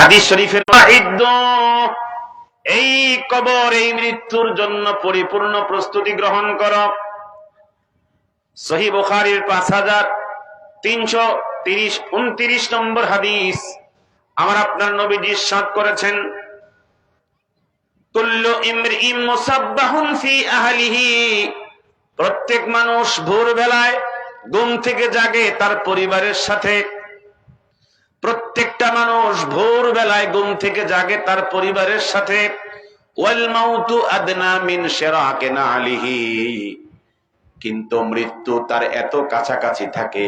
হাদিস শরীফের এই কবর, এই মৃত্যুর জন্য পরিপূর্ণ প্রস্তুতি গ্রহণ করো। সহিহ বুখারীর 5329 নম্বর হাদিস, আমার আপনার নবীজি ইরশাদ করেছেন, কুল্লু ইমরিইন মুসাব্বাহুন ফি আহলিহি, প্রত্যেক মানুষ ভোরবেলায় ঘুম থেকে জাগে তার পরিবারের সাথে। প্রত্যেকটা মানুষ ভোরবেলায় ঘুম থেকে জাগে তার পরিবারের সাথে। ওয়াল মাউতু আদনা মিন শিরাকি নালিহি, কিন্তু মৃত্যু তার এত কাছাকাছি থাকে,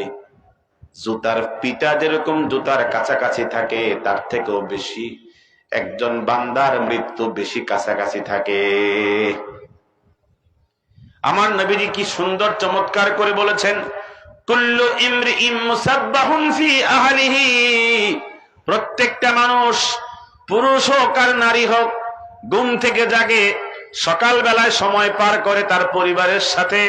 জুতার পিতা যেরকম জুতার কাছাকাছি থাকে তার থেকেও বেশি একজন বান্দার মৃত্যু বেশি কাছাকাছি থাকে। আমার নবীজি কি সুন্দর চমৎকার করে বলেছেন, কুল্লু ইমরিইন মুসাব্বাহুন ফি আহলিহি, প্রত্যেকটা মানুষ, পুরুষ হোক আর নারী হোক, ঘুম থেকে জাগে, সকাল বেলায় সময় পার করে তার পরিবারের সাথে,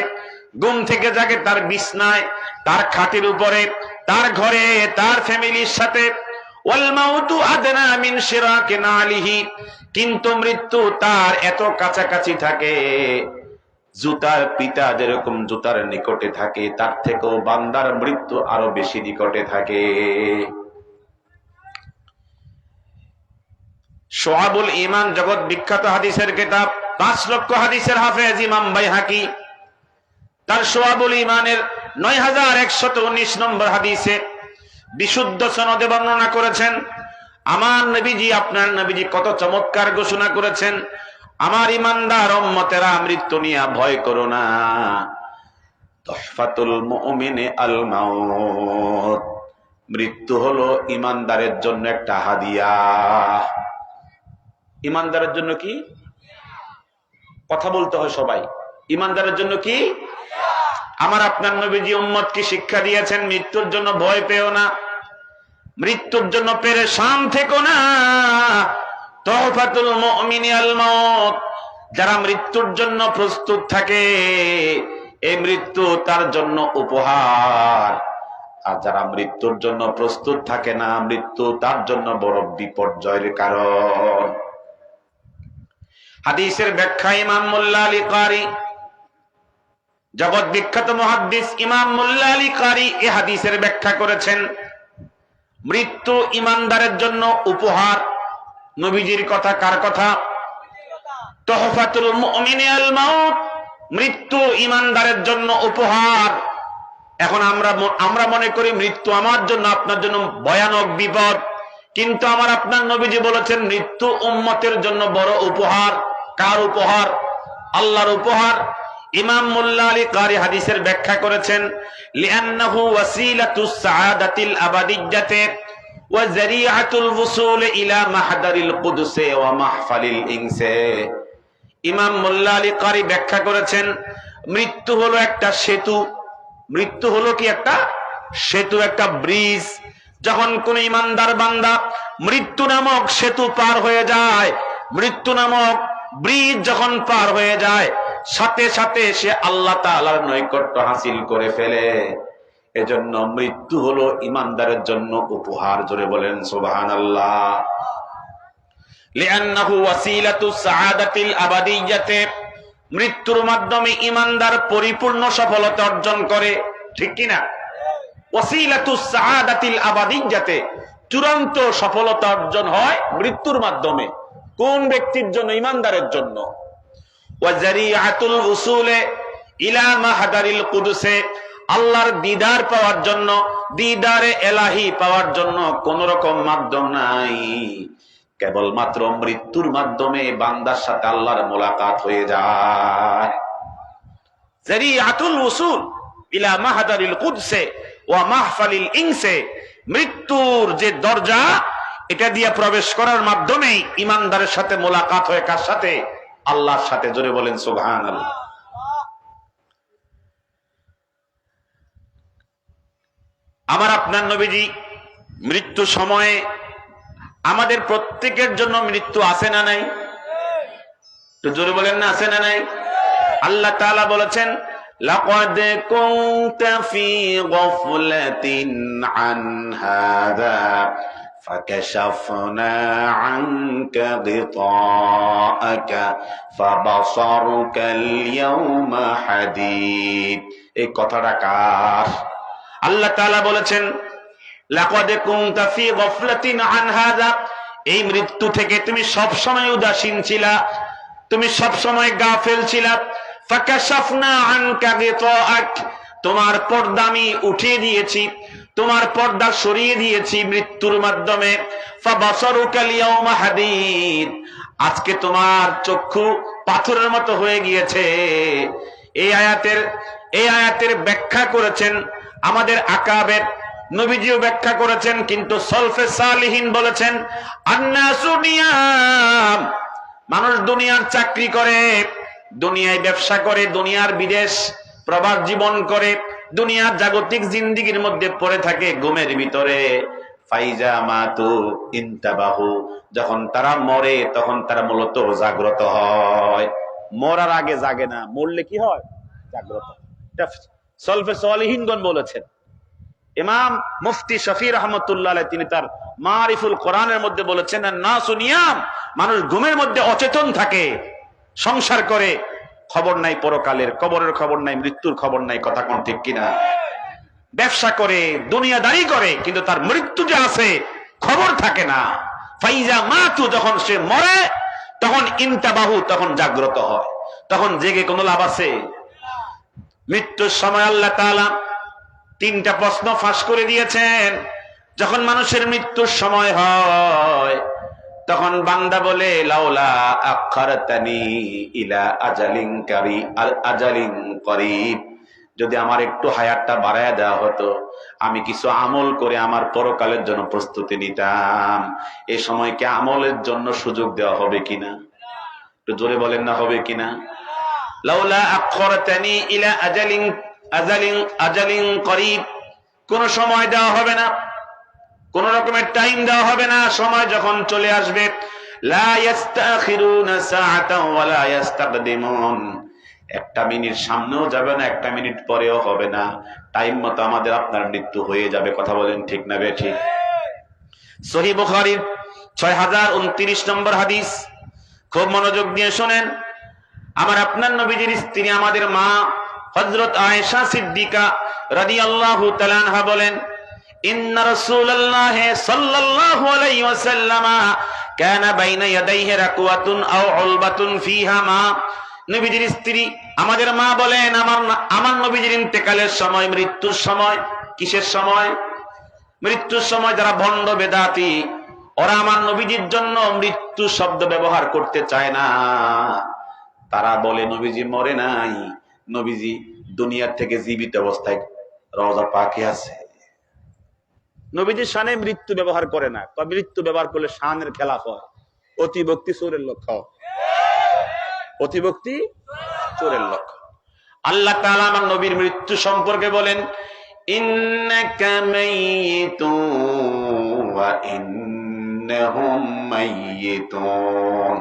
ঘুম থেকে জাগে তার বিছনায়, তার খাটের উপরে, তার ঘরে, তার ফ্যামিলির সাথে। ওয়াল মাউতু আদনা মিন শিরাকি নালিহি, কিন্তু মৃত্যু তার এত কাছাকাছি থাকে, জুতার পিতা যেরকম জুতার নিকটে থাকে তার থেকেও বান্দার মৃত্যু আরো বেশি নিকটে থাকে। শুআবুল ঈমান জগৎ বিখ্যাত হাদিসের কিতাব, 5 লক্ষ হাদিসের হাফেজ ইমাম বাইহাকি তার শুআবুল ঈমানের 9119 নম্বর হাদিসে বিশুদ্ধ সনদে বর্ণনা করেছেন, আমার নবীজি, আপনার নবীজি কত চমৎকার ঘোষণা করেছেন, আমার ইমানদার উম্মতেরা, মৃত্যু নিয়ে ভয় করো না। তুহফাতুল মুমিনি আল মাউত, মৃত্যু হলো ইমানদারের জন্য একটা হাদিয়া। ইমানদারের জন্য কি? কথা বলতে হয় সবাই। ইমানদারের জন্য কি? আমার আপনার নবীজি উম্মতকে শিক্ষা দিয়েছেন, মৃত্যুর জন্য ভয় পেও না, মৃত্যুর জন্য পেরেশান থেকো না। তুহফাতুল মুমিনি আল মাউত, যারা মৃত্যুর জন্য প্রস্তুত থাকে, এই মৃত্যু তার জন্য উপহার। আর যারা মৃত্যুর জন্য প্রস্তুত থাকে না, মৃত্যু তার জন্য বড় বিপর্যয়ের কারণ। হাদিসের ব্যাখ্যা ইমাম মোল্লা আলী কারি, জগৎ বিখ্যাত মুহাদ্দিস ইমাম মোল্লা আলী কারি এই হাদিসের ব্যাখ্যা করেছেন, মৃত্যু ইমানদারের জন্য উপহার। নবীজির কথা, কার কথা? তুহফাতুল মুমিনি আল মাউত, মৃত্যু ইমানদারের জন্য উপহার। এখন আমরা মনে করি মৃত্যু আমার জন্য, আপনার জন্য ভয়ানক বিপদ, কিন্তু আমার আপনার নবীজি বলেছেন মৃত্যু উম্মতের জন্য বড় উপহার। কার উপহার? আল্লাহর উপহার। ইমাম মোল্লা আলী কারি হাদিসের ব্যাখ্যা করেছেন, লিআন্নাহু ওয়াসিলাতুস সাআদাতিল আবাদিয়্যাতি ওয়া যারিআতুল উসুল ইলা মাহদারিল কুদসে ওয়া মাহফালিল ইনসে। ইমাম মোল্লা আলী কারি ব্যাখ্যা করেছেন, মৃত্যু হলো একটা সেতু। মৃত্যু হলো কি? একটা সেতু, একটা ব্রিজ। যখন কোন ইমানদার বান্দা মৃত্যু নামক সেতু পার হয়ে যায়, মৃত্যু নামক ব্রিজ যখন পার হয়ে যায়, সাথে সাথে সে আল্লাহ তাআলার নৈকট্য হাসিল করে ফেলে। এজন্য মৃত্যু হলো ইমানদারের জন্য উপহার। জোরে বলেন সুবহানাল্লাহ। লিআন্নাহু ওয়াসিলাতুস সাআদাতিল আবাদিয়্যাতি, মৃত্যুর মাধ্যমে ইমানদার পরিপূর্ণ সফলতা অর্জন করে। ঠিক কি না? ওয়াসিলাতুস সাআদাতিল আবাদিয়্যাতি, চূড়ান্ত সফলতা অর্জন হয় মৃত্যুর মাধ্যমে। কোন ব্যক্তির জন্য? ইমানদারের জন্য। ওয়া যারিআতুল উসুলে ইলা মাহদারিল কুদসে, আল্লাহর দিদার পাওয়ার জন্য, দিদারে এলাহি পাওয়ার জন্য কোন রকম মাধ্যম নাই, কেবলমাত্র মৃত্যুর মাধ্যমে বান্দার সাথে আল্লাহর মোলাকাত হয়ে যায়। যারিআতুল উসুল ইলা মাহদারিল কুদসে ওয়া মাহফালিল ইনসে, মৃত্যুর যে দরজা, এটা দিয়ে প্রবেশ করার মাধ্যমে ইমানদারের সাথে মোলাকাত হয়। কার সাথে? আল্লাহর সাথে। জোরে বলেন সুবহানাল্লাহ। আমার আপনার নবীজি মৃত্যু সময়ে আমাদের প্রত্যেকের জন্য মৃত্যু আছে না নাই? তো জোরে বলেন না, আছে না নাই? আল্লাহ তাআলা বলেছেন, লাকাদ কুনতা ফী গাফলাতিন আন হাযা فكشفنا عنك غطاءك فبصرك اليوم حديد। এই কথাটা কার? আল্লাহ তাআলা বলেছেন লাকাদ কুনতা ফি গাফলাতিন আন হাযা, এই মৃত্যু থেকে তুমি সব সময় উদাসীন ছিলা, তুমি সব সময় গাফেল ছিলা। ফাকাশাফনা আনকা গিতাআক, তোমার পর্দা আমি উঠিয়ে দিয়েছি, তোমার পর্দা সরিয়ে দিয়েছি মৃত্যুর মাধ্যমে। ফাবাসারুকাল ইয়াওমা হাদীদ, আজকে তোমার চক্ষু পাথরের মতো হয়ে গিয়েছে। এই আয়াতের ব্যাখ্যা করেছেন আমাদের আকাবের, নবীজিও ব্যাখ্যা করেছেন, কিন্তু সলফে সালিহিন বলেছেন আন্নাসু নিয়াম, মানুষ দুনিয়ার চাকরি করে, দুনিয়ায় ব্যবসা করে, দুনিয়ার বিদেশ প্রবাস জীবন করে, দুনিয়ার জাগতিক জিন্দেগির মধ্যে পড়ে থাকে ঘুমের ভিতরে। ফাইজা মাতু ইনতাবাহু, যখন তারা মরে তখন তারা মূলত জাগ্রত হয়। মরার আগে জাগে না, মরলে কি হয়? জাগ্রত। সলফে সালিহিনগণ বলেছেন। ইমাম মুফতি শফি রহমতুল্লাহ আলাইহি তিনি তার মারিফুল কোরআনের মধ্যে বলেছেন নাসু নিয়াম, মানুষ ঘুমের মধ্যে অচেতন থাকে, সংসার করে, খবর নাই পরকালের, কবরের খবর নাই, মৃত্যুর খবর নাই। কথা কোন ঠিক কিনা? ব্যবসা করে, দুনিয়াদারি করে, কিন্তু তার মৃত্যু যে আছে খবর থাকে না। ফাইজা মাতু, যখন সে মরে তখন ইনতাবাহু, তখন জাগ্রত হয়। তখন জেগে কোনো লাভ আছে? মৃত্যুর সময় আল্লাহ তাআলা তিনটা প্রশ্ন ফাঁস করে দিয়েছেন। যখন মানুষের মৃত্যুর সময় হয় তখন বান্দা বলে লাউলা আখারতানি ইলা আজালিন করিব, যদি আমার একটু হায়াতটা বাড়ায়া দেওয়া হতো, আমি কিছু আমল করে আমার পরকালের জন্য প্রস্তুতি নিতাম। এই সময়কে আমলের জন্য সুযোগ দেওয়া হবে কিনা? একটু জোরে বলেন না, হবে কিনা? লাউলা আখারতানি ইলা আজালিন করিব, কোন সময় দেওয়া হবে না, কোন রকমের টাইম দেওয়া হবে না। সময় যখন চলে আসবে, লা ইস্তাখিরুনা সাআতান ওয়া লা ইস্তাকদিমুন, একটা মিনিট সামনেও যাবে না, একটা মিনিট পরেও হবে না। টাইম মতো আমাদের আপনার মৃত্যু হয়ে যাবে। কথা বলেন ঠিক না বেঠিক? সহিহ বুখারীর 6029 নম্বর হাদিস, খুব মনোযোগ দিয়ে শুনেন। আমার আপনার নবীজির স্ত্রী, আমাদের মা হযরত আয়েশা সিদ্দিকা রাদিয়াল্লাহু তাআলা আনহা বলেন ইন্না রাসূলুল্লাহ সাল্লাল্লাহু আলাইহি ওয়াসাল্লাম কানা বাইনা ইয়াদাইহি রাকওয়াতুন আও উলবাতুন ফিহা মা। নবীজির স্ত্রী আমাদের মা বলেন আমার নবীজির ইন্তেকালের সময়, মৃত্যুর সময়, কিসের সময়? মৃত্যুর সময় যারা ভণ্ড বেদাতি, ওরা আমার নবীজির জন্য মৃত্যু শব্দ ব্যবহার করতে চায় না। তারা বলে নবীজি মরে নাই, নবীজি দুনিয়ার থেকে জীবিত অবস্থায় রওজা পাকে আছে। নবীজির শানে মৃত্যু ব্যবহার করে না, মৃত্যু ব্যবহার করলে শানের খেলাফ হয়। অতিভক্তি চোরের লক্ষ্য, অতিভক্তি চোরের লক্ষ্য। আল্লাহ তাআলা আমার নবীর মৃত্যু সম্পর্কে বলেন ইন্নাকা মাইয়িতুন ওয়া ইন্নাহুম মাইয়িতুন,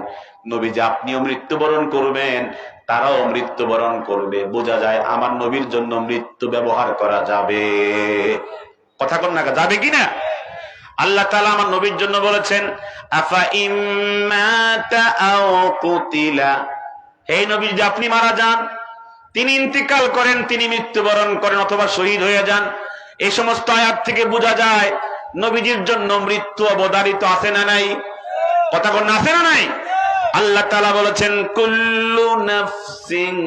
নবীজি আপনিও মৃত্যুবরণ করবেন, তারাও মৃত্যুবরণ করবে। বোঝা যায় আমার নবীর জন্য মৃত্যু ব্যবহার করা যাবে। কথা কোন না, যাবে কিনা? আল্লাহ তাআলা আমার নবীর জন্য বলেছেন আফা ইম্মাতা আও কুতিলা, হে নবী, যদি আপনি মারা যান, তিনি ইন্তিকাল করেন, তিনি মৃত্যুবরণ করেন, অথবা শহীদ হয়ে যান, এই সমস্ত আয়াত থেকে বোঝা যায় নবীজির জন্য মৃত্যু অবধারিত আছে না নাই? কথা কোন আছে না নাই? আল্লাহ তাআলা বলেছেন কুল্লু নাফসিন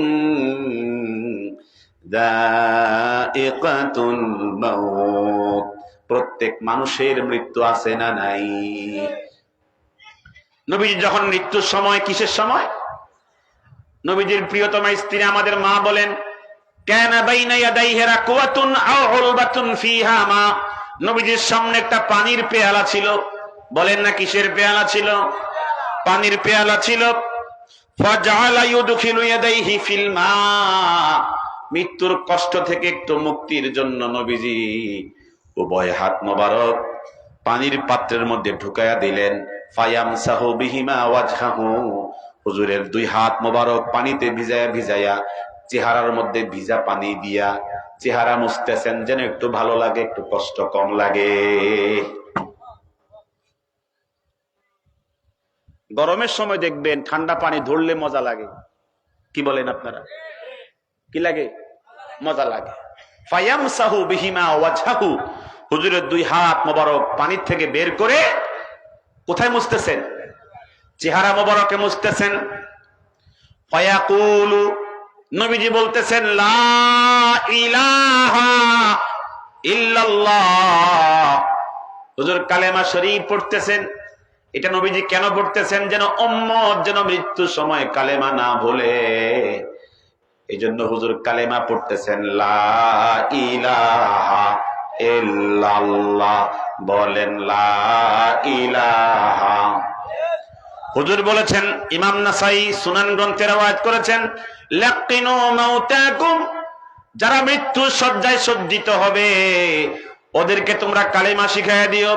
যায়িকাতুল মাউত, প্রত্যেক মানুষের মৃত্যু আছে না নাই? নবীজি যখন মৃত্যুর সময়, কিসের সময়? নবীজির প্রিয়তমা স্ত্রী আমাদের মা বলেন কানা বাইনা ইয়াদাইহি রাকওয়াতুন আও উলবাতুন ফিহা মা, নবীজির সামনে একটা পানির পেয়ালা ছিল। বলেন না কিসের পেয়ালা ছিল? পানির পেয়ালা ছিল। ফাজআলা ইউদখিলু ইয়াদাইহি ফিল মা, মৃত্যুর কষ্ট থেকে একটু মুক্তির জন্য নবীজি উভয় হাত মোবারক পানির পাত্রের মধ্যে ঢুকায়া দিলেন। ফায়ামসাহু বিহিমা ওয়াজহাহু, হুজুরের দুই হাত মোবারক পানিতে ভিজায়া চেহারার মধ্যে ভিজা পানি দিয়া চেহারা মুছতেছেন, যেন একটু ভালো লাগে, একটু কষ্ট কম লাগে। গরমের সময় দেখবেন ঠান্ডা পানি ধরলে মজা লাগে। কি বলেন আপনারা? কি লাগে? মজা লাগে। ফায়ামসাহু বিহিমা ওয়াজহাহু, হুজুরের দুই হাত মোবারক পানির থেকে বের করে কোথায় মুছতেছেন? চেহারা মোবারকে মুছতেছেন। ফায়াকুলু, নবীজি বলতেছেন লা ইলাহা ইল্লাল্লাহ। হুজুর কালেমা শরীফ পড়তেছেন। এটা নবীজি কেন পড়তেছেন? যেন উম্মত যেন মৃত্যুর সময় কালেমা না ভুলে, এই জন্য হুজুর কালেমা পড়তেছেন লা ইলাহা ইল্লাল্লাহ। বলেন লা ইলাহা। হুজুর বলেছেন, ইমাম নাসাই সুনান গ্রন্থে রওয়ায়াত করেছেন, লাকিনু মাউতাকুম, যারা মৃত্যু শয্যায় সজ্জিত হবে ওদেরকে তোমরা কালেমা শিখাইয়া দিও,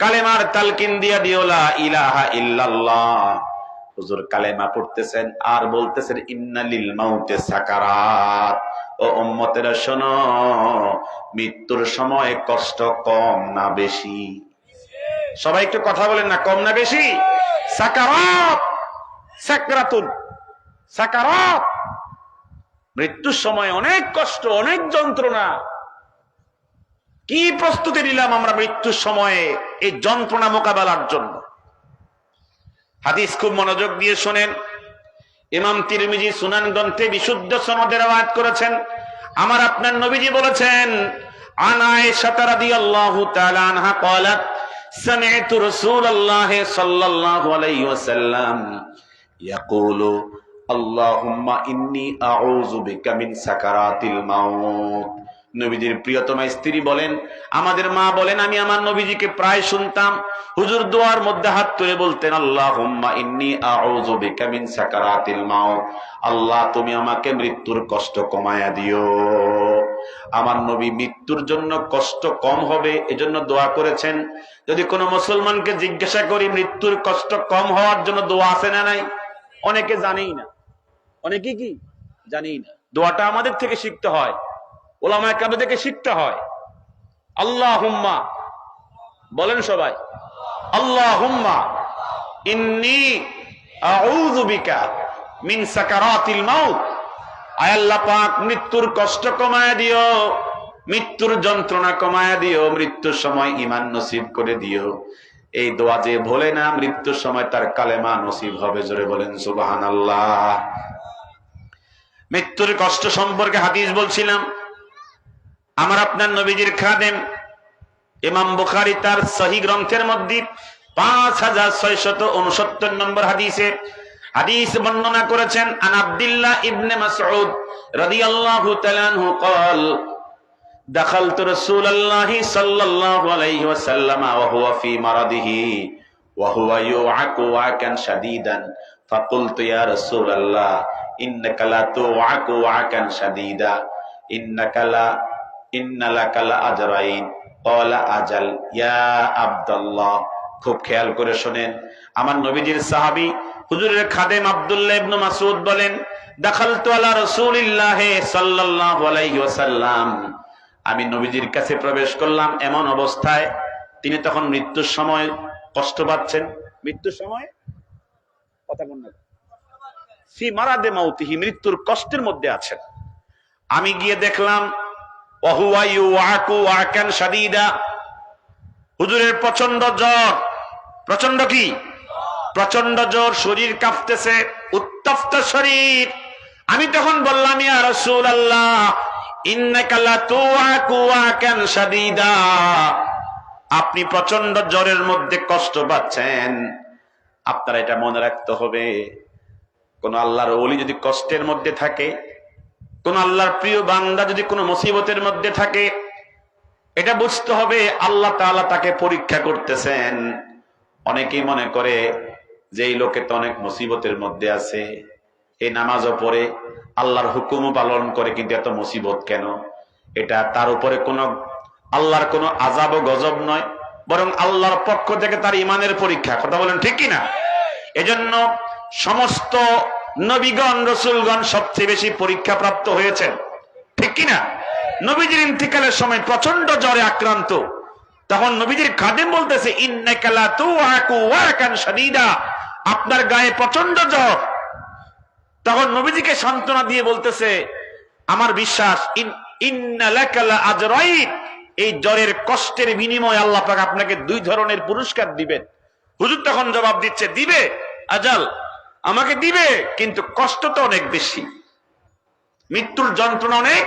কালেমার তালকিন দিয়া দিও লা ইলাহা ইল্লাল্লাহ। হুজুর কালেমা পড়তেছেন আর বলতেছেন ইন্না লিল মাউতে সাকারাত। ও উম্মতেরা শোনো, মৃত্যুর সময় কষ্ট কম না বেশি? সবাই একটু কথা বলেন না, কম না বেশি? সাকারাত, সাকরাতুন, সাকারাত। মৃত্যুর সময় অনেক কষ্ট, অনেক যন্ত্রণা। কি প্রস্তুতি নিলাম আমরা মৃত্যুর সময়ে এই যন্ত্রণা মোকাবেলার জন্য? হাদিস খুব মনোযোগ দিয়ে শোনেন। ইমাম তিরমিজি সুনান গ্রন্থে বিশুদ্ধ সনদে রওয়ায়াত করেছেন, আমার আপনার নবীজি বলেছেন, আন আয়েশা রাদিয়াল্লাহু তাআলা আনহা ক্বালাত সামি'তু রাসূলুল্লাহ সাল্লাল্লাহু আলাইহি ওয়াসাল্লাম ইয়াকুলু আল্লাহুম্মা ইন্নী আউযু বিকা মিন সাকারাতিল মাউত। নবীজির প্রিয়তমা স্ত্রী বলেন, আমাদের মা বলেন, আমি আমার নবীজিকে প্রায় শুনতাম হুজুর দোয়ার মধ্যে হাত তুলে বলতেন, আল্লাহুম্মা ইন্নী আউযু বিকা মিন সাকারাতিল মাউত। আল্লাহ তুমি আমাকে মৃত্যুর কষ্ট কমায়া দিও। আমার নবী মৃত্যুর জন্য কষ্ট কম হবে এজন্য দোয়া করেছেন। যদি কোনো মুসলমানকে জিজ্ঞাসা করি মৃত্যুর কষ্ট কম হওয়ার জন্য দোয়া আছে না নাই, অনেকে জানেই না। অনেকে কি জানেই না। দোয়াটা আমাদের থেকে শিখতে হয়, ওলামায়ে কেরাম থেকে শিখতে হয়। আল্লাহুম্মা বলেন সবাই, আল্লাহুম্মা ইন্নী আউযু বিকা মিন সাকারাতিল মাউত। আয় আল্লাহ পাক মৃত্যুর কষ্ট কমায়া দিও, মৃত্যুর যন্ত্রণা কমায়া দিও, মৃত্যুর সময় ঈমান নসিব করে দিও। এই দোয়া যে ভোলে না মৃত্যুর সময় তার কালেমা নসিব হবে। জোরে বলেন সুবহানাল্লাহ। মৃত্যুর কষ্ট সম্পর্কে হাদিস বলছিলাম। আমার আপনার নবীজির খাদেম ইমাম বুখারী তার সহিহ গ্রন্থের মধ্যে 5669 নম্বর হাদিসে হাদিস বর্ণনা করেছেন, আন আব্দুল্লাহ ইবনে মাসউদ রাদিয়াল্লাহু তাআলা আনহু قال دخلت رسول الله صلى الله عليه وسلم وهو في مرضه وهو يوعك وعكا شديدا فقلت يا رسول الله إنك لا توعك وعكا شديدا إن لك لأجرين قال أجل يا عبد الله। খুব খেয়াল করে শুনেন, আমার নবীজির সাহাবী হুজুরের খাদেম আব্দুল্লাহ ইবনে মাসউদ বলেন, দাখালতু আলা রাসূলিল্লাহ সাল্লাল্লাহু আলাইহি ওয়াসাল্লাম, আমি নবীজির কাছে প্রবেশ করলাম এমন অবস্থায় তিনি তখন মৃত্যুর সময় কষ্ট পাচ্ছেন। মৃত্যুর সময় কথা বল না, ফি মারাদে মাউতিহি, মৃত্যুর কষ্টের মধ্যে আছেন। আমি গিয়ে দেখলাম ওয়া হুয়া ইউআকু ওয়াকান শাদীদা, হুজুরের প্রচন্ড জ্বর। প্রচন্ড কি? প্রচন্ড জ্বর, শরীর কাঁপতেছে, উত্তপ্ত শরীর। আমি তখন বললাম, ইয়া রাসূলুল্লাহ ইন্নাকা লা তুআকু ওয়াকান শাদীদা, আপনি প্রচন্ড জ্বরের মধ্যে কষ্ট পাচ্ছেন। আপনারা এটা মনে রাখতে হবে, কোন আল্লাহর ওলি যদি কষ্টের মধ্যে থাকে, কোন আল্লাহর প্রিয় বান্দা যদি কোনো মুসিবতের মধ্যে থাকে, এটা বুঝতে হবে আল্লাহ তাআলা তাকে পরীক্ষা করতেছেন। অনেকেই মনে করে যে এই লোকে তো অনেক মুসিবতের মধ্যে আছে, এই নামাজও পড়ে, আল্লাহর হুকুমও পালন করে, কিন্তু এত মুসিবত কেন? এটা তার উপরে কোনো আল্লাহর কোনো আযাব ও গজব নয়, বরং আল্লাহর পক্ষ থেকে তার ঈমানের পরীক্ষা। কথা বলেন ঠিক কিনা? এজন্য সমস্ত নবীগণ রাসূলগণ সবচেয়ে বেশি পরীক্ষা প্রাপ্ত হয়েছেন, ঠিক কিনা? নবীজির ইন্তিকালের সময় প্রচন্ড জ্বরে আক্রান্ত, তখন নবীজির খাদেম বলতেছে, ইন্নাকা লা তুআকু ওয়াকান শাদীদা, আপনার গায়ে প্রচন্ড জ্বর। তখন নবীজিকে সান্ত্বনা দিয়ে বলতেছে, আমার বিশ্বাস ইন্না লাকা লাআজরাইন, এই জ্বরের কষ্টের বিনিময়ে আল্লাহ পাক আপনাকে 2 ধরনের পুরস্কার দিবেন। হুজুর তখন জবাব দিচ্ছে, দিবে আজাল, আমাকে দিবে, কিন্তু কষ্ট তো অনেক বেশি, মৃত্যুর যন্ত্রণা অনেক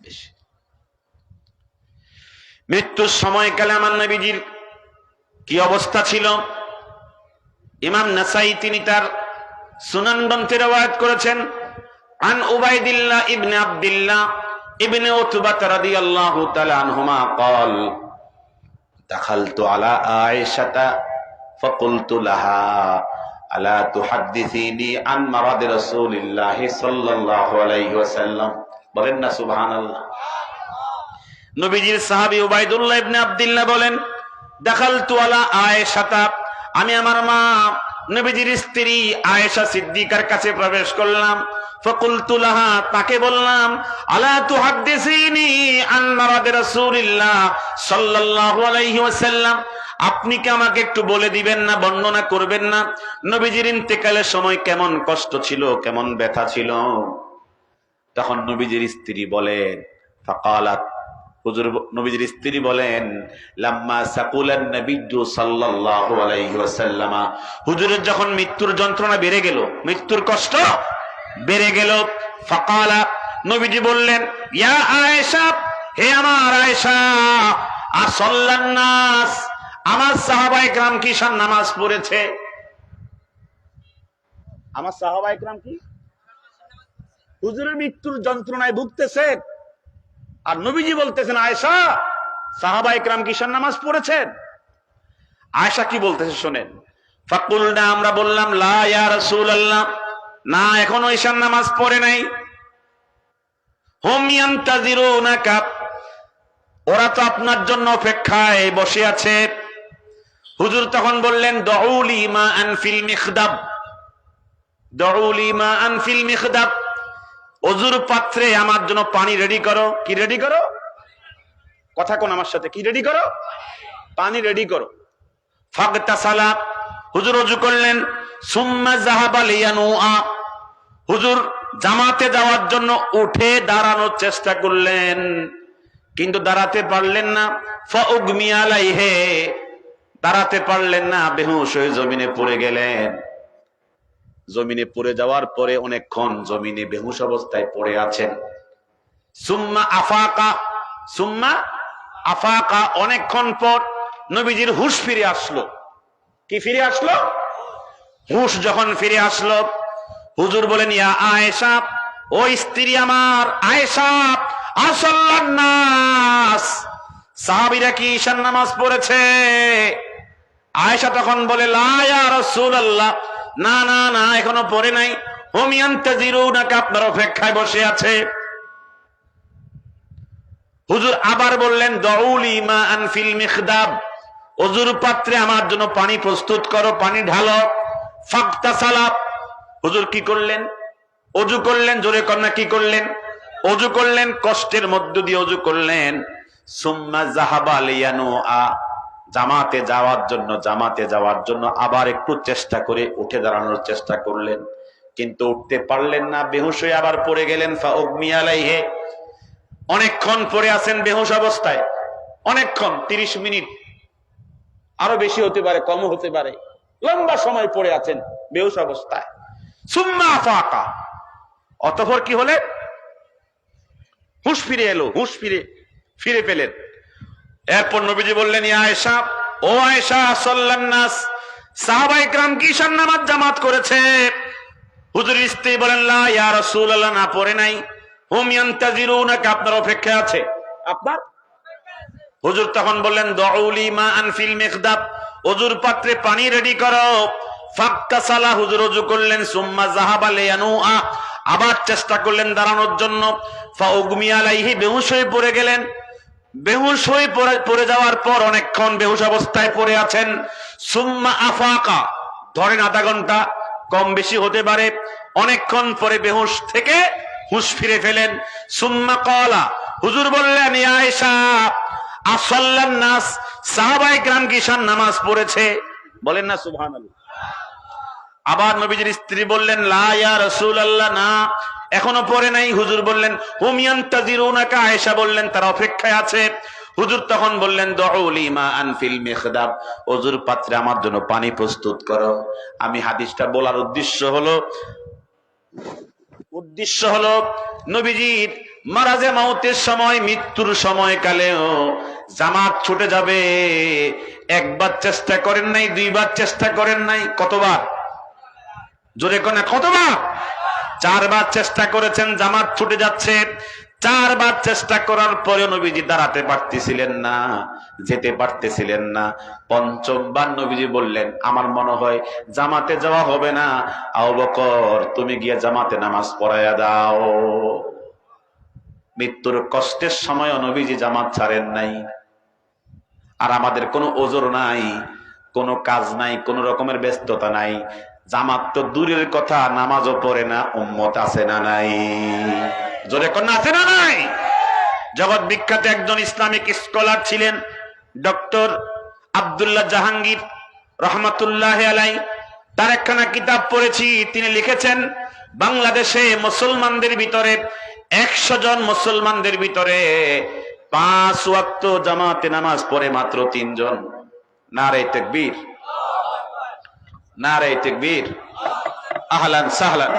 বেশি। মৃত্যুর সময়কালে আমার নবীজির কি অবস্থা ছিল? ইমাম নাসাই তিনি তার সুনান গ্রন্থে রওয়ায়াত করেছেন, আন উবাইদিল্লাহ ইবনে আব্দুল্লাহ ইবনে উতবা রাদিয়াল্লাহু তাআলা আনহুমা قال دخلت على عائشة فقلت لها ألا تحدثيني عن مرض رسول الله صلى الله عليه وسلم। বলেন না সুবহানাল্লাহ। নবীজির সাহাবী উবাইদুল্লাহ ইবনে আব্দুল্লাহ বলেন, দাখালতু আলা আয়েশা, আমি আমার মা নবীজির স্ত্রী আয়েশা সিদ্দিকার কাছে প্রবেশ করলাম। ফাকুলতু লাহা, তাকে বললাম, আলা তুহাদ্দিসিনি আন মারাদি রাসূলিল্লাহ সাল্লাল্লাহু আলাইহি ওয়াসাল্লাম, আপনি কি আমাকে একটু বলে দিবেন না, বর্ণনা করবেন না নবীজির ইন্তেকালের সময় কেমন কষ্ট ছিল, কেমন ব্যথা ছিল? তখন নবীজির স্ত্রী বলেন, ফাকালাত, হুজুর নবীজির স্ত্রী বলেন, লাম্মা সাকুলান নবিয়্যু সাল্লাল্লাহু আলাইহি ওয়াসাল্লাম, হুজুরের যখন মৃত্যুর যন্ত্রণা বেড়ে গেল, মৃত্যুর কষ্ট বেড়ে গেল, ফাকালা, নবীজি বললেন, ইয়া আয়েশা, হে আমার আয়েশা, আসাল্লান নাস, আমার সাহাবায়ে কেরাম কি শান নামাজ পড়েছে? আমার সাহাবায়ে কেরাম কি হুজুরের মৃত্যুর যন্ত্রণায় ভুগতেছেন, আর নবীজি বলতেছেন, আয়েশা, সাহাবায়ে কেরাম কি ঈশার নামাজ পড়েছেন? আয়েশা কি বলতেছে শুনেন। ফাকুলনা, আমরা বললাম, লা ইয়া রাসূলুল্লাহ, না, এখনো ঈশার নামাজ পড়ে নাই। হুম ইয়ান্তাজিরুনাকা, ওরা তো আপনার জন্য অপেক্ষায় বসে আছে। হুজুর তখন বললেন, দুউলি মাআন ফিল মিখদাব, দুউলি মাআন ফিল মিখদাব, ওযুর পাত্রে আমার জন্য পানি রেডি করো। কি রেডি করো? কথা কোন আমার সাথে, কি রেডি করো? পানি রেডি করো। ফাগতাসালা, হুজুর ওযু করলেন। সুম্মা যাহাবা লিয়ানুআ, হুজুর জামাতে যাওয়ার জন্য উঠে দাঁড়ানোর চেষ্টা করলেন, কিন্তু দাঁড়াতে পারলেন না। ফাউগমি আলাইহি, দাঁড়াতে পারলেন না, বেহুশ হয়ে জমিনে পড়ে গেলেন। জমিনে পড়ে যাওয়ার পরে অনেকক্ষণ জমিনে বেহুশ অবস্থায় পড়ে আছেন। সুম্মা আফাকা, সুম্মা আফাকা, অনেকক্ষণ পর নবীজির হুশ ফিরে আসলো। কি ফিরে আসলো? হুশ যখন ফিরে আসলো, হুজুর বলেন, ইয়া আয়েশা, ও স্ত্রী আমার আয়েশা, আসাল্লান নাস, সাহাবীরা কি ঈশার নামাজ পড়েছে? আয়েশা তখন বলে, লা ইয়া রাসূলুল্লাহ, না না না, এখনো পড়ে নাই। হুম ইয়ান্তাজিরুনাকা, আপনার অপেক্ষায় বসে আছে। হুজুর আবার বললেন, দুউলি মাআন ফিল মিখদাব, ওযুর পাত্রে আমার জন্য পানি প্রস্তুত করো, পানি ঢালো। ফাগতাসালা, হুজুর কি করলেন? ওযু করলেন। জোরে কন্যা, কি করলেন? ওযু করলেন, কষ্টের মধ্য দিয়ে ওযু করলেন। সুম্মা যাহাবা লিয়ানুআ, জামাতে যাওয়ার জন্য আবার একটু চেষ্টা করে উঠে দাঁড়ানোর চেষ্টা করলেন, কিন্তু উঠতে পারলেন না, বেহুশ হয়ে আবার পড়ে গেলেন। ফাউগমি আলাইহি, অনেকক্ষণ পড়ে আছেন বেহুশ অবস্থায়, অনেকক্ষণ, 30 মিনিট, আরো বেশি হতে পারে, কমও হতে পারে, লম্বা সময় পড়ে আছেন বেহুশ অবস্থায়। সুম্মা আফাকা, অতঃপর কি হলেন? হুশ ফিরে এলো, হুশ ফিরে পেলেন। এরপর নবীজি বললেন, ইয়া আয়েশা, ও আয়েশা, সাল্লান নাস, সাহাবায়ে কেরাম কি ঈশার নামাজ জামাত করেছে? হুজুরের স্ত্রী বলেন, লা ইয়া রাসূলুল্লাহ, না, পড়ে নাই। হুম ইয়ান্তাজিরুনাকা, আপনার অপেক্ষায় আছে, আপনার। হুজুর তখন বললেন, দুউলি মাআন ফিল মিখদাব, ওযুর পাত্রে পানি রেডি করো। ফাগতাসালা, হুজুর ওযু করলেন। সুম্মা যাহাবা লিয়ানুআ, আবার চেষ্টা করলেন দাঁড়ানোর জন্য। ফাউগমি আলাইহি, বেহুশ হয়ে পড়ে গেলেন। বেহুশ হয়ে পড়ে যাওয়ার পর অনেকক্ষণ বেহুশ অবস্থায় পড়ে আছেন। সুম্মা আফাকা, ধরেন আধা ঘন্টা, কম বেশি হতে পারে। অনেকক্ষণ পরে বেহুশ থেকে হুশ ফিরে ফেলেন। সুম্মা ক্বালা, হুজুর বললেন, ইয়া আয়েশা, আসাল্লান নাস, সাহাবায়ে কেরাম কি ঈশার নামাজ পড়েছে? বলেন না সুবহানাল্লাহ। আবার নবীজির স্ত্রী বললেন, লা ইয়া রাসূলুল্লাহ, না, এখনো পড়ে নাই। হুজুর বললেন, হুম ইয়ান্তাজিরুনাকা, আয়েশা বললেন তারা অপেক্ষায় আছে। হুজুর তখন বললেন, দুউলি মাআন ফিল মিখদাব, হুজুর পাত্রে আমার জন্য পানি প্রস্তুত করো। আমি হাদিসটা বলার উদ্দেশ্য হলো নবীজির মারাজে মাউতের সময়, মৃত্যুর সময়কালেও জামাত ছুটে যাবে। একবার চেষ্টা করেন নাই, দুইবার চেষ্টা করেন নাই, কতবার? জোরে কোনে কতবার? 4 বার চেষ্টা করেছেন, জামাত ছুটে যাচ্ছে। 4 বার চেষ্টা করার পরে নবীজি দাঁড়াতে পারতেছিলেন না, যেতে পারতেছিলেন না। 5ম বার নবীজি বললেন, আমার মনে হয় জামাতে যাওয়া হবে না, আবু বকর তুমি গিয়ে জামাতে নামাজ পড়াইয়া দাও। মৃত্যুর কষ্টের সময় নবীজি জামাত ছাড়েন নাই। আর আমাদের কোনো ওজর নাই, কোনো কাজ নাই, কোনো রকমের ব্যস্ততা নাই। জামাত তো দূরের কথা, নামাজও পড়ে না, উম্মত আছে না নাই? জোরে কোন আছে না নাই? জগৎ বিখ্যাত একজন ইসলামিক স্কলার ছিলেন ডক্টর আব্দুল্লাহ জাহাঙ্গীর রহমাতুল্লাহ আলাই। তার একখানা কিতাব পড়েছি, তিনি লিখেছেন বাংলাদেশে মুসলমানদের ভিতরে 100 জন মুসলমানদের ভিতরে 5 ওয়াক্ত জামাতে নামাজ পড়ে মাত্র 3 জন। নারে তাকবীর, নারে তাকবীর, আহলান সাহলান।